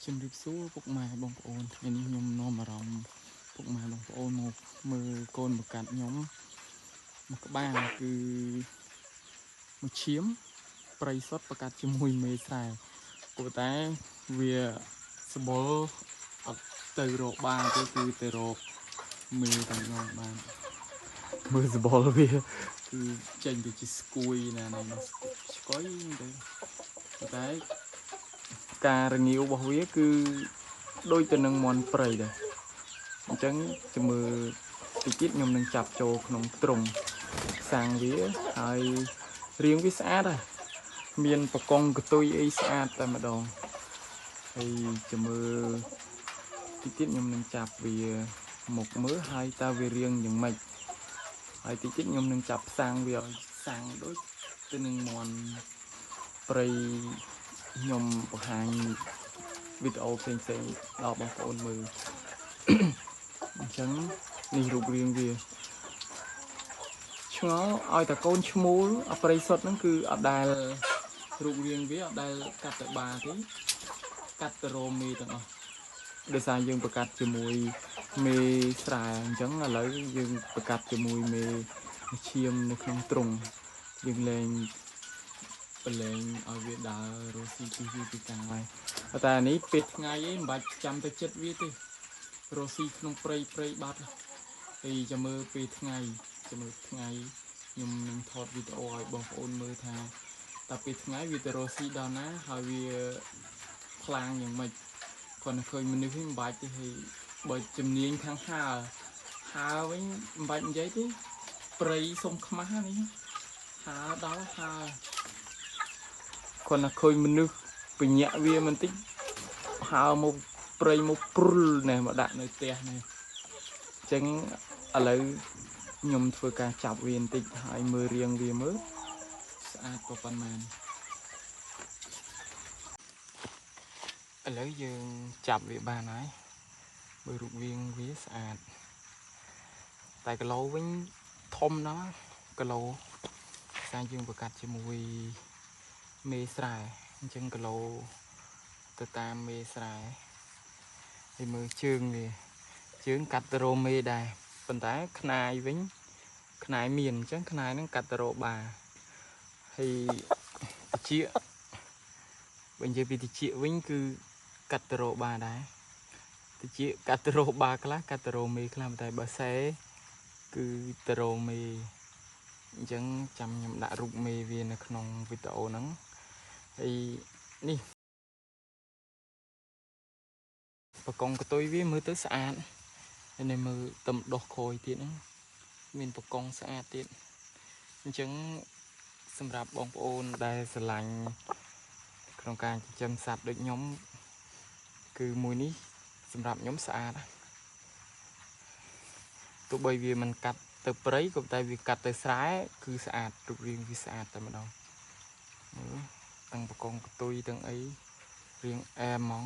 ជំរាបសួរពុកម៉ែបងប្អូនថ្ងៃនេះខ្ញុំនាំអារម្មណ៍ពុកម៉ែបងប្អូនមកមើលកូនបង្កាត់ខ្ញុំមកក្បាលគឺមួយឈាមប្រៃសុតបង្កាត់ជាមួយមេស្រែព្រោះតែវាសបល់អត់ទៅរកបានទេគឺទៅរកមេតែម្ដងបានមើលសបល់វាគឺចេញទៅជាស្គួយណាស់ស្គួយទៅតែការរងាវរបស់វាគឺដូចទៅនឹងមន់ព្រៃដែរអញ្ចឹងជំមើតិចទៀតខ្ញុំនឹងចាប់ចូលក្នុងទ្រុងសាំងវាហើយរាងវាស្អាតហើយមានបកងកតុយអីស្អាតតែម្ដងហើយជំមើតិចទៀតខ្ញុំនឹងចាប់វាមកមើលហើយតើវារាងយ៉ាងម៉េចហើយតិចទៀតខ្ញុំនឹងចាប់សាំងវាឲ្យសាំងដូចទៅនឹងមន់ព្រៃខ្ញុំបង្ហាញវីដេអូផ្សេងដល់បងប្អូនមើលអញ្ចឹងនេះរូបរាងវាឆ្ងល់ឲ្យតែកូនឈ្មោលអប្រិយសុទ្ធហ្នឹងគឺអត់ដែលរូបរាងវាអត់ដែលកាត់ទៅបាទេកាត់ទៅរមេទាំងអស់ដោយសារយើងប្រកាសជាមួយមេស្រែអញ្ចឹងឥឡូវយើងប្រកាសជាមួយមេឈាមនៅក្នុងទ្រុងយើងលែងប្រឡែងឲ្យវាដើររស់ស៊ីពីវាពីកាំងហើយតែនេះពេលថ្ងៃឯងមិនបាច់ចាំទៅចិត្តវាទេរស់ស៊ីក្នុងព្រៃបាត់ហើយចាំមើលពេលថ្ងៃខ្ញុំនឹងថតវីដេអូឲ្យបងប្អូនមើលថាតើពេលថ្ងៃវាទៅរស់ស៊ីដល់ណាហើយវាខ្លាំងយ៉ាងម៉េចគាត់នឹងឃើញមនុស្សវិញមិនបាច់ទេហើយបើជំនាញខាងហើវិញមិនបាច់និយាយទេព្រៃសុំខ្មាស់នេះហើដល់ហើគាត់ណាឃើញមនុស្សបញ្ញាក់វាមិនតិចហើមកព្រៃមកព្រុលណែមកដាក់នៅផ្ទះនេះអញ្ចឹងឥឡូវខ្ញុំធ្វើការចាប់វាបន្តិចហើយមើលរាងវាមើលស្អាតប៉ុណ្ណាឥឡូវយើងចាប់វាបានហើយមើលរូបរាងវាស្អាតតែគីឡូវិញធំណាស់គីឡូតែយើងប្រកាសជាមួយមេស្រែអញ្ចឹងគីឡូទៅតាមមេស្រែហើយមើលជើងវាជើងកាត់ទៅរមេដែរប៉ុន្តែខ្នាយវិញខ្នាយមានអញ្ចឹងខ្នាយហ្នឹងកាត់ទៅរបាហើយតិចបើនិយាយពីតិចវិញគឺកាត់ទៅរបាដែរតិចកាត់ទៅរបាខ្លះកាត់ទៅរមេខ្លះតែបើសេគឺទៅរមេអញ្ចឹងចាំខ្ញុំដាក់រូបមេវានៅក្នុងវីដេអូហ្នឹងហើយនេះបកងកតុយវាមើលទៅស្អាតហើយនៅមើលតំដោះខូចទៀតហ្នឹងមានបកងស្អាតទៀតអញ្ចឹងសម្រាប់បងប្អូនដែលស្រឡាញ់ក្នុងការចិញ្ចឹមសត្វដូចខ្ញុំគឺមួយនេះសម្រាប់ខ្ញុំស្អាតទោះបីវាមិនកាត់ទៅព្រៃក៏តែវាកាត់ទៅស្រែគឺស្អាតរូបរាងវាស្អាតតែម្ដងទាំងបកងកតុយទាំងអីរាងអែមហ្មង